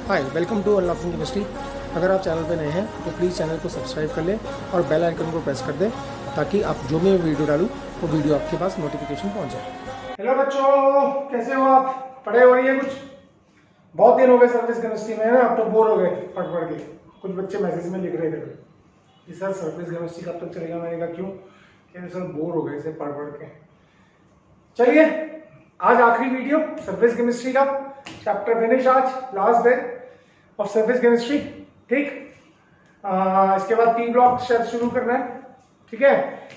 Hi welcome to unlocking chemistry. अगर आप channel पे नए हैं तो प्लीज़ चैनल को सब्सक्राइब कर लें और बेल आइकन को प्रेस कर दें ताकि आप जो भी वीडियो डालूं वो वीडियो आपके पास नोटिफिकेशन पहुंच जाए। हेलो बच्चों, कैसे हो आप? पढ़े हो रही है कुछ? बहुत दिन हो गए सर्विस केमिस्ट्री में, है ना? आप तो बोर हो गए पढ़ के। कुछ बच्चे मैसेज में लिख रहे थे कि सर सर्विस केमिस्ट्री कब तक चलेगा। मैंने कहा क्यों? कि सर बोर हो गए इसे पढ़ के। चलिए आज आखिरी वीडियो सर्विस केमिस्ट्री का, चैप्टर फिनिश, आज last day of service chemistry. ठीक, इसके बाद 3 ब्लॉक शायद शुरू करना है। ठीक है,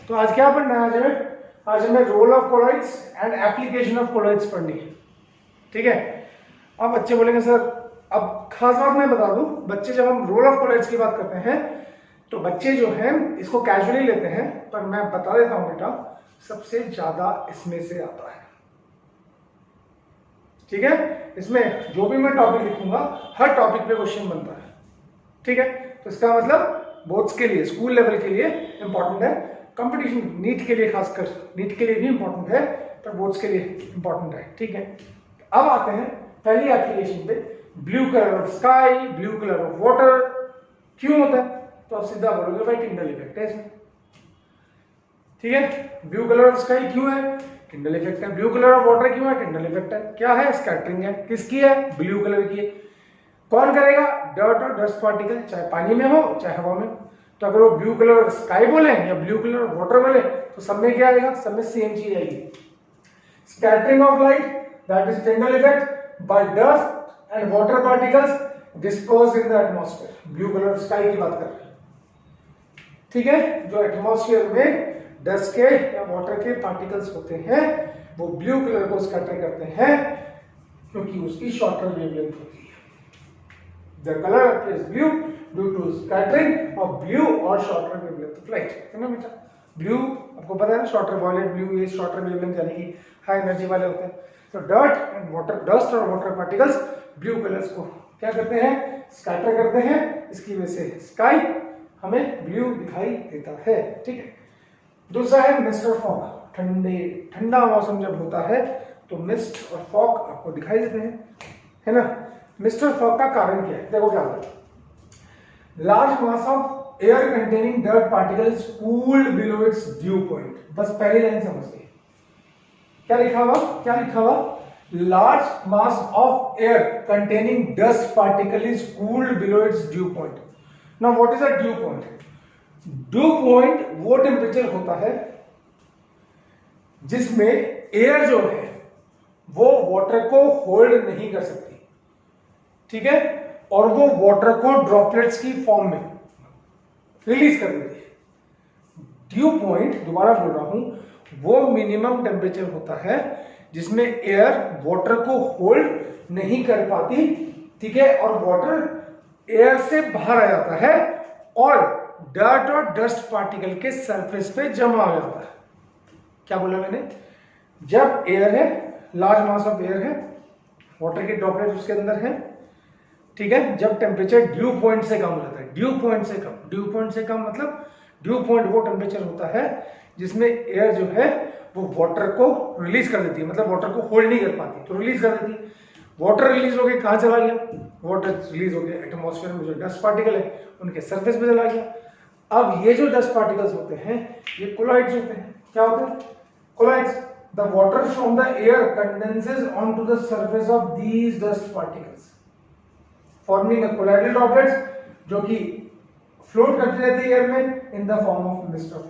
तो आज क्या पढ़ना है? आज हमें role of colloids and application of colloids पढ़नी है। ठीक है, अब बच्चे बोलेंगे सर, अब खास बात मैं बता दूं, बच्चे जब हम रोल ऑफ कोलॉइड्स की बात करते हैं तो बच्चे जो हैं इसको कैजुअली लेते हैं, पर मैं बता देता हूं बेटा, सबसे ज्यादा इसमें से आता है। ठीक है, इसमें जो भी मैं टॉपिक लिखूंगा हर टॉपिक पे क्वेश्चन बनता है। ठीक है, तो इसका मतलब बोर्ड्स के लिए, स्कूल लेवल के लिए इंपॉर्टेंट है, कंपटीशन नीट के लिए, खासकर नीट के लिए भी इंपॉर्टेंट है, पर बोर्ड्स के लिए इंपॉर्टेंट है। ठीक है, अब आते हैं पहली एप्लीकेशन पे। Blue colour of sky, blue colour of water क्यों होता है? तो आप सीधा बोलोगे भाई टिंडल इफेक्ट है इसमें। ठीक है, ब्लू कलर ऑफ स्काई क्यों है? टिंडल इफेक्ट है। ब्लू कलर ऑफ वाटर क्यों है? टिंडल इफेक्ट है। क्या है? स्कैटरिंग है। किसकी है? ब्लू कलर की है। कौन करेगा? डर्ट और डस्ट पार्टिकल, चाहे पानी में हो चाहे हवा में। तो अगर वो ब्लू कलर स्काई बोले या ब्लू कलर वाटर बोले तो सब में क्या आएगा? सब में सेम चीज आएगी। Scattering of light, that is Tyndall effect bye dust and water particles dispersed in the atmosphere. Blue colour sky की बात कर रहे हैं। ठीक है, जो एटमॉस्फेयर में डस्ट के या वाटर के पार्टिकल्स होते हैं वो ब्लू कलर को स्कैटर करते हैं क्योंकि उसकी शॉर्टर वेवलेंथ होती है। The color appears blue due to scattering of blue or shorter wavelength of light। है ना बेटा? ब्लू आपको पता है ना, शॉर्टर वायलेट ब्लू, ये शॉर्टर वेवलेंथ यानी कि हाई एनर्जी वाले होते हैं। तो डर्ट एंड वाटर, डस्ट और वाटर पार्टिकल्स ब्लू कलर्स को क्या करते हैं? स्कैटर करते हैं। इसकी वजह से स्काई हमें ब्लू दिखाई देता है। ठीक है, दूसरा है मिस्ट और फॉग। ठंडा मौसम जब होता है तो मिस्ट और फॉग आपको दिखाई देते हैं, है ना? मिस्ट और फॉग का कारण क्या है? देखो क्या होता है। Large mass of air containing dirt particles cooled below it's due point. बस पहली लाइन समझिए, क्या लिखा हुआ? क्या लिखा हुआ? Large mass of air containing dust particle is cooled below it's due point. Now what is a due point? Due point वो टेम्परेचर होता है जिसमें एयर जो है वो वाटर को होल्ड नहीं कर सकती। ठीक है, और वो वाटर को ड्रॉपलेट्स की फॉर्म में रिलीज कर देती है। ड्यू पॉइंट, दोबारा बोल रहा हूं, वो मिनिमम टेम्परेचर होता है जिसमें एयर वाटर को होल्ड नहीं कर पाती। ठीक है, और वाटर एयर से बाहर आ जाता है और डर्ट और डस्ट पार्टिकल के सरफेस पे जमा हो जाता है। क्या बोला मैंने? जब एयर है, लार्ज मास ऑफ एयर है, वाटर के ड्रॉपलेट्स उसके अंदर है। ठीक है, जब टेम्परेचर ड्यू पॉइंट से कम हो जाता है, ड्यू पॉइंट से कम, ड्यू पॉइंट से कम मतलब ड्यू पॉइंट वो टेम्परेचर होता है जिसमें एयर जो है वो वाटर को रिलीज कर देती है, मतलब वाटर को होल्ड नहीं कर पाती तो रिलीज कर देती है। वाटर रिलीज होके कहां चला गया? वाटर रिलीज होके एटमॉस्फेयर में जो डस्ट पार्टिकल है उनके सरफेस पे चला गया। अब ये जो डस्ट पार्टिकल्स होते हैं ये कोलॉइड्स होते हैं। क्या होते हैं? Colloids. The water from the air condenses onto the surface of these dust particles forming colloidal droplets जो कि फ्लोट करती रहती है एयर में इन द फॉर्म ऑफ मिस्ट और फॉग।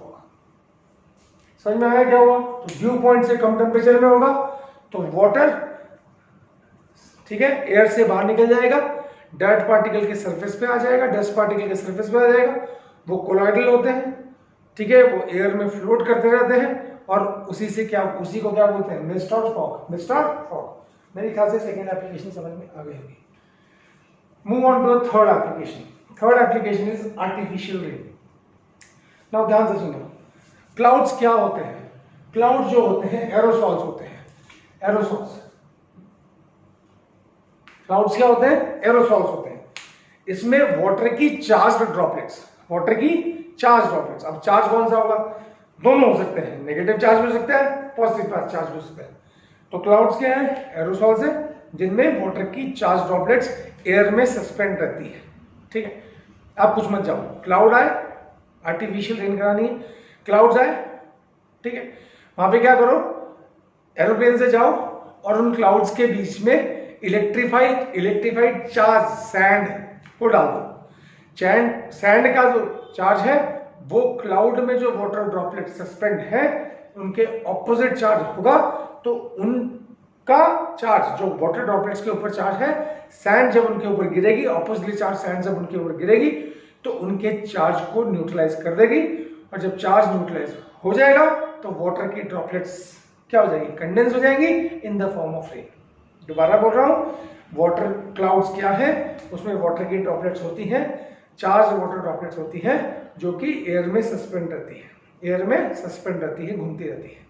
समझ में आया क्या हुआ? तो ड्यू पॉइंट से कम टेम्परेचर में होगा तो वाटर, ठीक है, एयर से बाहर निकल जाएगा, डर्ट पार्टिकल के सरफेस पे आ जाएगा, डस्ट पार्टिकल के सरफेस पे आ जाएगा। वो कोलॉइडल होते हैं। ठीक है, वो एयर में फ्लोट करते रहते हैं और उसी को क्या बोलते हैं? मिस्ट और फॉग। मिस्ट और फॉग। मेरे ख्याल से सेकेंड एप्लीकेशन समझ में आ गई होगी। Move on to the third application. Third application is artificial rain. Now ध्यान से सुनो, क्लाउड्स क्या होते हैं? क्लाउड्स जो होते हैं एरोसॉल्स होते हैं। एरोसॉल्स, क्लाउड्स क्या होते हैं? एरोसॉल्स होते हैं। इसमें वाटर की चार्ज्ड ड्रॉपलेट्स, वाटर की चार्ज ड्रॉपलेट्स। अब चार्ज कौन सा होगा? दोनों हो सकते हैं, नेगेटिव चार्ज हो सकता है, पॉजिटिव चार्ज हो सकता है। तो क्लाउड्स क्या है? एरोसॉल्स है। जिनमें वाटर की चार्ज ड्रॉपलेट्स एयर में सस्पेंड रहती है। ठीक है, आप कुछ मत जाओ, क्लाउड आए, आर्टिफिशियल रेन करानी है, क्लाउड्स आए, ठीक है, वहां पे क्या करो, एरोप्लेन से जाओ और उन क्लाउड्स के बीच में इलेक्ट्रिफाइड चार्ज सैंड को डाल दो। सैंड का जो चार्ज है वो क्लाउड में जो वाटर ड्रॉपलेट सस्पेंड है उनके ऑपोजिट चार्ज होगा, तो उनका चार्ज जो वाटर ड्रॉपलेट्स के ऊपर चार्ज है, सैंड जब उनके ऊपर गिरेगी, ऑपोजिटली चार्ज सैंड जब उनके ऊपर गिरेगी तो उनके चार्ज को न्यूट्रलाइज कर देगी, और जब चार्ज न्यूट्रलाइज हो जाएगा तो वाटर की ड्रॉपलेट्स क्या हो जाएगी, कंडेंस हो जाएंगी इन द फॉर्म ऑफ रेन। दोबारा बोल रहा हूं, वाटर क्लाउड्स क्या है, उसमें वाटर की ड्रॉपलेट्स होती हैं, चार्ज वाटर ड्रॉपलेट्स होती हैं जो कि एयर में सस्पेंड रहती है, एयर में सस्पेंड रहती है, घूमती रहती है।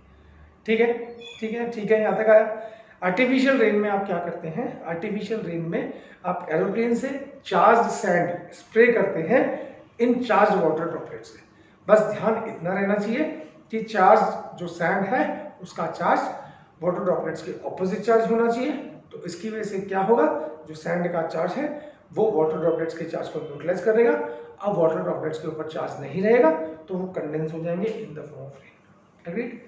ठीक है, ठीक है, ठीक है, यहाँ तक आया। आर्टिफिशियल रेन में आप क्या करते हैं, आर्टिफिशियल रेन में आप एरोप्लेन से चार्ज सैंड स्प्रे करते हैं इन चार्ज वाटर ड्रॉपलेट से। बस ध्यान इतना रहना चाहिए कि चार्ज जो सैंड है उसका चार्ज वाटर ड्रॉपलेट्स के ऑपोजिट चार्ज होना चाहिए, तो इसकी वजह से क्या होगा, जो सैंड का चार्ज है वो वाटर ड्रॉपलेट्स के चार्ज को न्यूट्रलाइज कर देगा। अब वाटर ड्रॉपलेट्स के ऊपर चार्ज नहीं रहेगा तो वो कंडेंस हो जाएंगे in the form of rain. Agreed.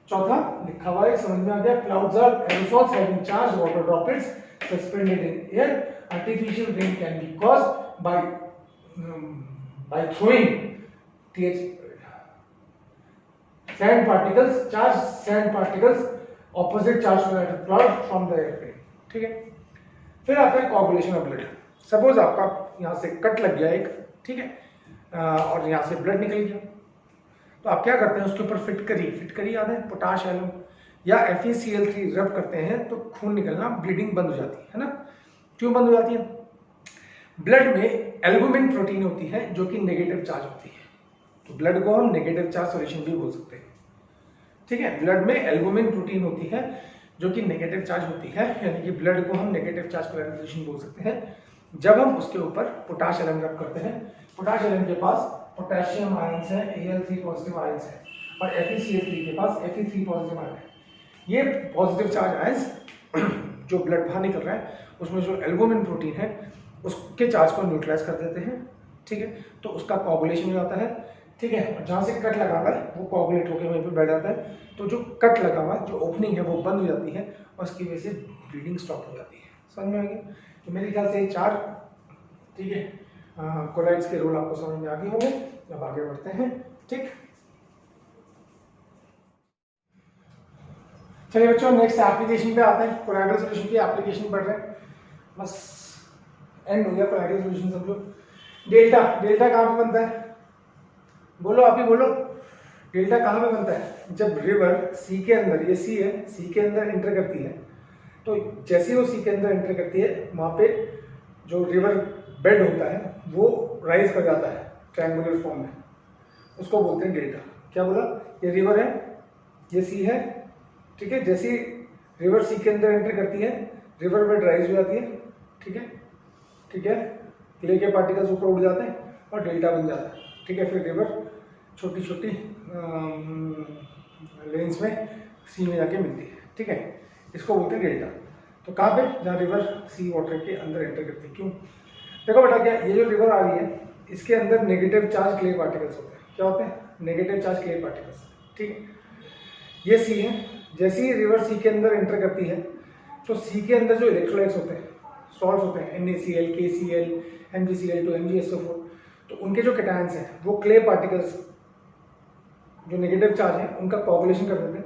चौथा लिखा हुआ है, समझ में आ गया, clouds are aerosols having charge water droplets suspended in air, artificial rain can be caused by throwing sand particles, charged sand particles, opposite charge to that cloud from the airplane। ठीक है, फिर आता है coagulation of blood। सपोज आपका यहाँ से cut लग गया एक, ठीक है, और यहाँ से ब्लड निकल गया, तो आप क्या करते हैं, उसके ऊपर फिटकरी याद है, पोटाश एलम या FeCl3 रब करते हैं तो खून निकलना, ब्लीडिंग बंद हो जाती है ना। क्यों बंद हो जाती है, ब्लड में एल्बुमिन प्रोटीन होती है जो कि नेगेटिव चार्ज होती है, तो ब्लड को हम नेगेटिव चार्ज सॉल्यूशन भी बोल सकते हैं। ठीक है, ब्लड में एल्बुमिन प्रोटीन होती है जो कि नेगेटिव चार्ज होती है, यानी कि ब्लड को हम नेगेटिव चार्ज सॉल्यूशन बोल सकते हैं। जब हम उसके ऊपर पोटाश आयन रब करते हैं, पोटाश आयन के पास पोटेशियम आयंस है, Al3 पॉजिटिव आयंस है, और FeCl3 के पास Fe3 पॉजिटिव आयन है। ये पॉजिटिव चार्ज आयंस जो ब्लड बाहर निकल रहा है उसमें जो एल्बुमिन प्रोटीन है उसके चार्ज को न्यूट्रलाइज कर देते हैं। ठीक है, तो उसका कोगुलेशन हो जाता है। ठीक है, और जहाँ से कट लगा हुआ है वो कोगुलेट होकर वहीं पे बैठ जाता है, तो जो कट लगा हुआ है, जो ओपनिंग है वो बंद हो जाती है और उसकी वजह से ब्लीडिंग स्टॉप हो जाती है। समझ में आ गया, तो मेरे ख्याल से 4, ठीक है, कोलाइड्स के रोल आपको समझ में आ गए होंगे। अब आगे बढ़ते हैं। ठीक, चलिए बच्चों, नेक्स्ट एप्लीकेशन पे आते हैं। कोलाइडल सॉल्यूशन की एप्लीकेशन पढ़ रहे हैं, बस एंड हो गया कोलाइडल सॉल्यूशन समझो। डेल्टा कहाँ पे बनता है, बोलो, आप ही बोलो, डेल्टा कहाँ पे बनता है, जब रिवर सी के अंदर, ये सी है, सी के अंदर एंटर करती है, तो जैसे ही वो सी के अंदर एंटर करती है वहाँ पे जो रिवर बेड होता है वो राइज कर जाता है ट्रायंगुलर फॉर्म में, उसको बोलते हैं डेल्टा। क्या बोला, ये रिवर है, ये सी है, ठीक है, जैसे ही रिवर सी के अंदर एंटर करती है रिवर बेड राइज हो जाती है, ठीक है, ठीक है, क्ले के पार्टिकल्स ऊपर उड़ जाते हैं और डेल्टा बन जाता है। ठीक है, फिर रिवर छोटी छोटी लेन्स में सी में जाके मिलती है। ठीक है, इसको बोलते हैं डेल्टा। तो कहाँ पे, जहाँ रिवर सी वाटर के अंदर एंटर करती है। क्यों, देखो बेटा, क्या ये जो रिवर आ रही है इसके अंदर नेगेटिव चार्ज क्ले पार्टिकल्स होते हैं। क्या होते हैं, नेगेटिव चार्ज क्ले पार्टिकल्स। ठीक है, ये सी है, जैसे ही रिवर सी के अंदर एंटर करती है तो सी के अंदर जो इलेक्ट्रोलाइट्स होते हैं, सॉल्ट्स होते हैं, NaCl, KCl, MgCl2, MgSO4, तो उनके जो कैटायंस हैं वो क्ले पार्टिकल्स जो नेगेटिव चार्ज है उनका कोगुलेशन कर देते हैं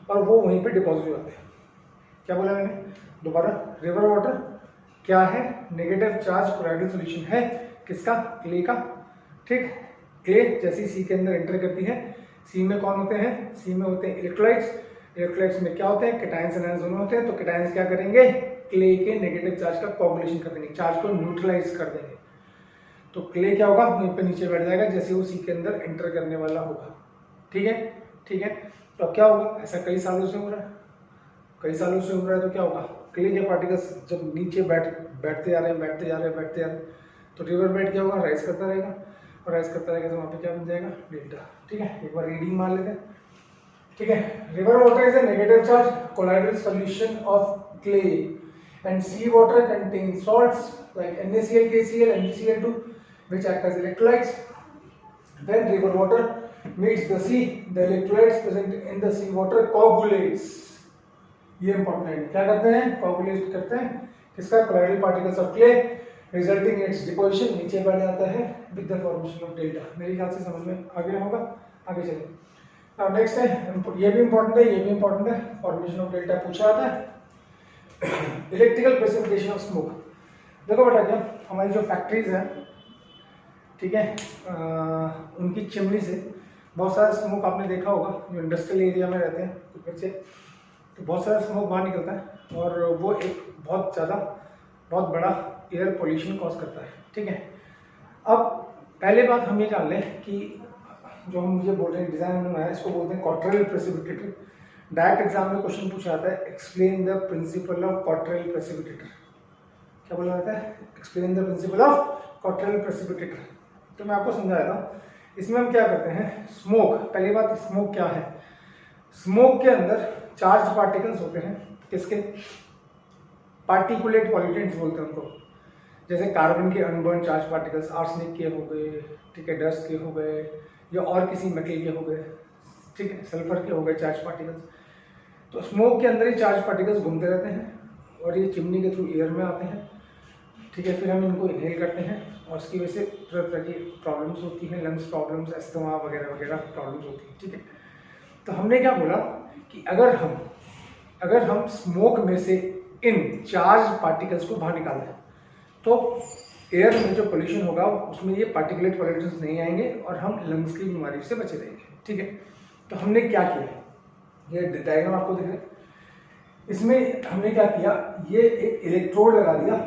और वो वहीं पे डिपॉजिट हो जाते हैं। क्या बोला मैंने, दोबारा, रिवर वाटर क्या है, नेगेटिव चार्ज कोलाइडल सॉल्यूशन है, किसका, क्ले का। ठीक, क्ले जैसे सी के अंदर एंटर करती है, सी में कौन होते हैं, सी में होते हैं इलेक्ट्रोलाइट्स, इलेक्ट्रोलाइट्स में क्या होते हैं, कैटायंस एनायंस दोनों होते हैं, तो कैटायंस क्या करेंगे, क्ले के नेगेटिव चार्ज का कोगुलेशन कर देंगे, चार्ज को न्यूट्रलाइज कर देंगे, तो क्ले क्या होगा, वहीं पे नीचे बैठ जाएगा जैसे वो सी के अंदर एंटर करने वाला होगा। ठीक है, ठीक है, तो अब क्या होगा, ऐसा कई सालों से हो रहा है, कई सालों से हो रहा है, तो क्या होगा, क्ले के पार्टिकल्स जब नीचे बैठते जा रहे हैं, तो रिवर बेड क्या होगा, राइज करता रहेगा, और राइज करता रहेगा तो वहाँ पे क्या बन जाएगा, डेल्टा। ठीक है, एक बार रीडिंग मान लेते हैं। ठीक है, river water is a negative charge colloidal solution of clay and sea water contains salts like NaCl, KCl, MgCl2 which act as electrolytes. When river water meets the sea, the electrolytes present in the sea water coagulates. ये important है, क्या करते हैं? Coagulate करते हैं किसका? Colloidal particles of clay, resulting it's deposition, नीचे बढ़ जाता है with the formation of delta. मेरे ख्याल से समझ में आ गया होगा। आगे चलिए, अब नेक्स्ट है, ये भी इंपॉर्टेंट है, ये भी इंपॉर्टेंट है, फॉर्मेशन ऑफ डेल्टा पूछा जाता है। Electrical precipitation of smoke. देखो बेटा, क्या हमारी जो फैक्ट्रीज हैं, ठीक है, उनकी चिमनी से बहुत सारा स्मोक आपने देखा होगा, जो इंडस्ट्रियल एरिया में रहते हैं कुछ बच्चे, तो बहुत सारा स्मोक बाहर निकलता है और वो एक बहुत बड़ा एयर पोल्यूशन कॉज करता है, ठीक है। अब पहले बात हम ये जान लें कि जो हम मुझे बोल रहे हैं डिज़ाइन में बनाया, इसको बोलते हैं क्वार्टरल प्रेसिपिटेटर। डायरेक्ट एग्जाम में क्वेश्चन पूछा जाता है, explain the principle of Cottrell precipitator. क्या बोला जाता है? Explain the principle of Cottrell precipitator. तो मैं आपको समझा देता हूँ। इसमें हम क्या करते हैं, स्मोक, पहली बात स्मोक क्या है? स्मोक के अंदर चार्ज पार्टिकल्स होते हैं, किसके? पार्टिकुलेट पॉल्यूटेंट्स बोलते हैं उनको, जैसे कार्बन के अनबर्न चार्ज पार्टिकल्स, आर्सेनिक के हो गए, ठीक है, डस्ट के हो गए, या और किसी मेटल के हो गए, ठीक है, सल्फर के हो गए चार्ज पार्टिकल्स। तो स्मोक के अंदर ही चार्ज पार्टिकल्स घूमते रहते हैं और ये चिमनी के थ्रू एयर में आते हैं, ठीक है, फिर हम इनको इनहेल करते हैं और उसकी वजह से तरह तरह की प्रॉब्लम्स होती हैं, लंग्स प्रॉब्लम्स, अस्थमा वगैरह वगैरह प्रॉब्लम्स होती हैं, ठीक है। तो हमने क्या बोला कि अगर हम स्मोक में से इन चार्ज पार्टिकल्स को बाहर निकाल दें तो एयर में जो पोल्यूशन होगा उसमें ये पार्टिकुलेट पॉल्यूटेंट्स नहीं आएंगे और हम लंग्स की बीमारी से बचे रहेंगे, ठीक है। तो हमने क्या किया, ये डायग्राम आपको दिख रहा है, इसमें हमने क्या किया, ये एक इलेक्ट्रोड लगा दिया,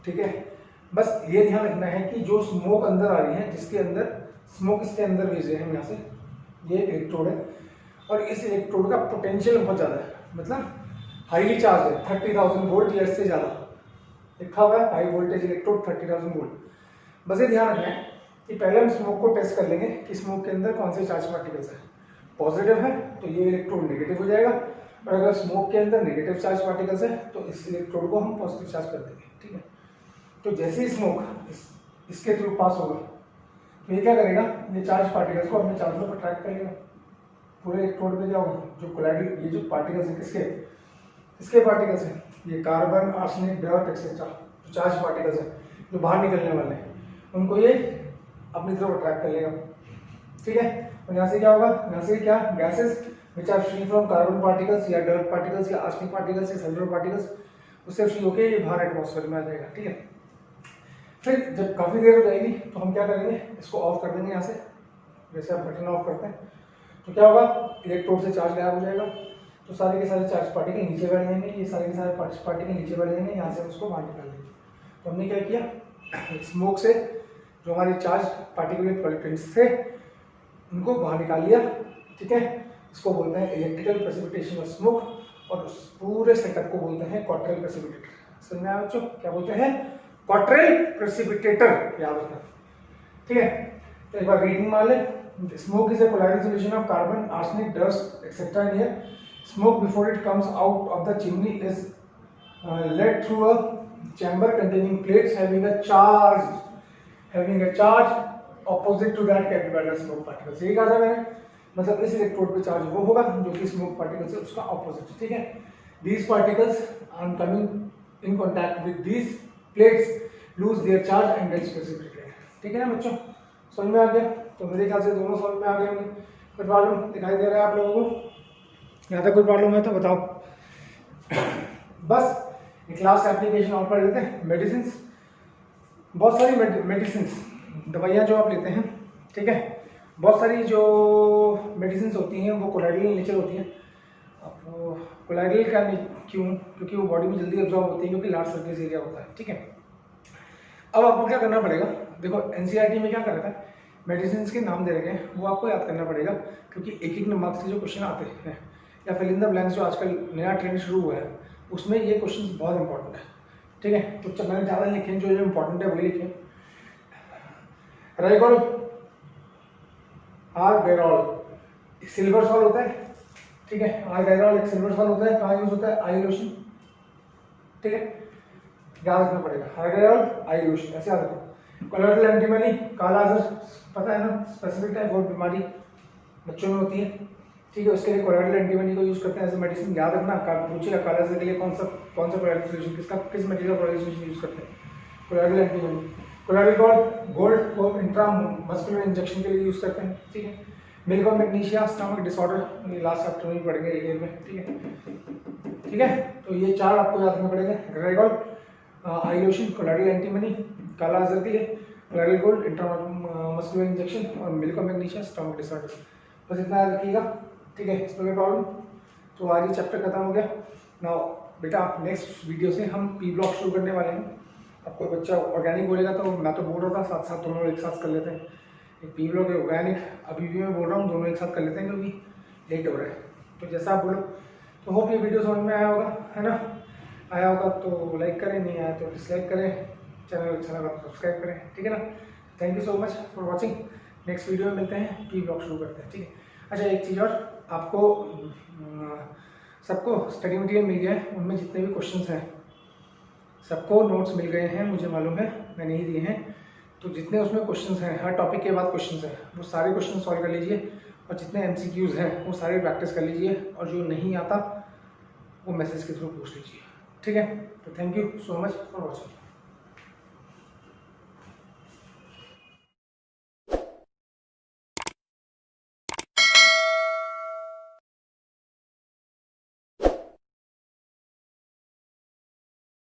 ठीक है। बस ये ध्यान रखना है कि जो स्मोक अंदर आ रही है, जिसके अंदर स्मोक इसके अंदर भेज रहे हैं हम यहाँ से, ये इलेक्ट्रोड है और इस इलेक्ट्रोड का पोटेंशियल बहुत ज़्यादा है, मतलब हाईली चार्ज है, 30,000 वोल्ट या इससे ज़्यादा लिखा हुआ है, हाई वोल्टेज इलेक्ट्रोड 30,000 वोल्ट। बस ये ध्यान रखना है कि पहले हम स्मोक को टेस्ट कर लेंगे कि स्मोक के अंदर कौन से चार्ज पार्टिकल्स है। पॉजिटिव है तो ये इलेक्ट्रोड नेगेटिव हो जाएगा, और अगर स्मोक के अंदर नेगेटिव चार्ज पार्टिकल्स है तो इस इलेक्ट्रोड को हम पॉजिटिव चार्ज कर देंगे, ठीक है। तो जैसे ही स्मोक इसके थ्रू पास होगा तो ये क्या करेगा, ये चार्ज पार्टिकल्स को अपने चार्ज में अट्रैक्ट करेगा, पूरे इलेक्ट्रोड पे क्या होगा, जो कोलाइडल, ये जो पार्टिकल्स हैं किसके पार्टिकल्स हैं, ये कार्बन, आर्सेनिक, डर्ट एक्सेट्रा, जो चार्ज पार्टिकल्स हैं जो बाहर निकलने वाले हैं, उनको ये अपनी तरफ अट्रैक्ट कर लेगा, ठीक है। और यहाँ से क्या होगा, यहाँ से क्या, gases which are free from carbon particles या डर्ट पार्टिकल्स या आर्सेनिक पार्टिकल्स या सल्फर पार्टिकल्स, उससे फ्री होकर ये बाहर एटमॉस्फेयर में आ जाएगा, ठीक है। फिर जब काफ़ी देर हो जाएगी तो हम क्या करेंगे, इसको ऑफ कर देंगे यहाँ से, जैसे आप बटन ऑफ करते हैं तो क्या होगा, इलेक्ट्रोड से चार्ज गायब हो जाएगा, तो सारे के सारे चार्ज पार्टिकल नीचे बैठ जाएंगे, ये सारे के सारे पार्टिकल नीचे बैठ जाएंगे, यहाँ से उसको बाहर निकाल देंगे। तो हमने क्या किया, स्मोक से जो हमारे चार्ज पार्टिकुलेट पॉल्यूटेंट्स थे उनको बाहर निकाल लिया, ठीक है। इसको बोलते हैं इलेक्ट्रिकल प्रेसिपिटेशन ऑफ स्मोक, और उस पूरे सेटअप को बोलते हैं क्वार्टरल प्रेसिपिटेटर। समझ में आया बच्चों, क्या बोलते हैं, क्वार्टरल प्रेसिपिटेटर, याद रखना, ठीक है। तो एक बार रीडिंग मान लें, smoke is a colloidal solution of carbon, arsenic, dust, etc. in air. Smoke before it comes out of the chimney is led through a chamber containing plates having a charge opposite to that carried by the smoke particles. यही कहा था मैंने, मतलब इस electrode पे charge वो होगा जो कि स्मोक पार्टिकल्स है उसका ऑपोजिट, ठीक है। These particles on coming in contact with these plates lose their charge and gets precipitated, ठीक है ना बच्चों, समझ में आ गया। तो मेरे ख्याल से दोनों समझ में आ गए होंगे। कोई प्रॉब्लम दिखाई दे रहा है आप लोगों को, यहाँ तक कोई प्रॉब्लम है तो बताओ। बस एक लास्ट एप्लीकेशन और पढ़ लेते हैं, मेडिसिन। बहुत सारी मेडिसिन, दवाइयाँ जो आप लेते हैं, ठीक है, बहुत सारी जो मेडिसिन होती हैं वो कोलाइडल नेचर होती हैं। अब कोलाइडल का क्यों, क्योंकि वो बॉडी में जल्दी एब्जॉर्ब होती है, क्योंकि लार्ज सरफेस एरिया होता है, ठीक है। अब आपको क्या करना पड़ेगा, देखो एनसीईआरटी में क्या कर रखा है, मेडिसिन के नाम दे रखे हैं वो आपको याद करना पड़ेगा, क्योंकि एक मार्क्स के जो क्वेश्चन आते हैं या फिल इन द ब्लैंक्स जो आजकल नया ट्रेंड शुरू हुआ है उसमें ये क्वेश्चन बहुत इंपॉर्टेंट है, ठीक है। तो मैंने ज़्यादा लिखे, जो इंपॉर्टेंट है वही लिखे। राइगोल, आर्गेरॉल सिल्वर सॉल्ट होता है, ठीक है। आर्गेरॉल एक सिल्वर सॉल्ट होता है, कहाँ यूज होता है, आई लोशन, ठीक है। याद रखना पड़ेगा। हाइड्रोल आइल्यूशन ऐसे याद रखो। कोलेटरल एंटीबॉडी काला अजहर पता है ना, स्पेसिफिक टाइप ऑफ बीमारी बच्चों में होती है, ठीक है, उसके लिए कोलेटरल एंटीबॉडी को यूज करते हैं एज ए मेडिसिन। याद रखना, पूछेगा काला अजहर के लिए कौन सा कोलेटरल सोल्यूशन, किस मटेरियल का कोलेटरल सोल्यूशन यूज करते हैं, कोलेटरल एंटीबॉडी। कोलेटरल गोल्ड को इंट्रा मस्कुलर इंजेक्शन के लिए यूज करते हैं, ठीक है। मिल्क और मैग्नीशिया स्टमक डिसऑर्डर, ये लास्ट चैप्टर में पढ़ेंगे डिटेल में, ठीक है, ठीक है। तो ये 4 आपको याद रखने पड़ेंगे। ग्रेगोल आइल्यूशन, कोलेटरल एंटीबॉडी, काला अजहर के लिए, collateral gold intra muscular injection, और मिल्क और मैग्नीशिया स्टमक डिसऑर्डर, बस इतना याद रखिएगा, ठीक है। इसमें कोई प्रॉब्लम? तो आज ये चैप्टर खत्म हो गया। नाउ बेटा नेक्स्ट वीडियो से हम पी ब्लॉक शुरू करने वाले हैं। अब कोई बच्चा ऑर्गेनिक बोलेगा तो मैं तो बोल रहा था साथ साथ दोनों एक साथ कर लेते हैं, एक पी ब्लॉक है ऑर्गेनिक, अभी भी मैं बोल रहा हूँ दोनों एक साथ कर लेते हैं क्योंकि लेट हो रहा है। तो जैसा आप बोलो। तो होप ये वीडियो समझ में आया होगा, है ना। आया होगा तो लाइक करें, नहीं आया तो डिसलाइक करें, चैनल अच्छा लगा तो सब्सक्राइब करें, ठीक है ना। Thank you so much for watching. Next video में मिलते हैं, पी ब्लॉक शुरू करते हैं, ठीक है। अच्छा एक चीज़ और, आपको सबको स्टडी मटेरियल मिल गया है, उनमें जितने भी क्वेश्चंस हैं सबको नोट्स मिल गए हैं, मुझे मालूम है, मैंने ही दिए हैं। तो जितने उसमें क्वेश्चंस हैं, हर टॉपिक के बाद क्वेश्चंस हैं, वो सारे क्वेश्चन सॉल्व कर लीजिए, और जितने MCQs हैं वो सारे प्रैक्टिस कर लीजिए, और जो नहीं आता वो मैसेज के थ्रू पूछ लीजिए, ठीक है। तो thank you so much for watching.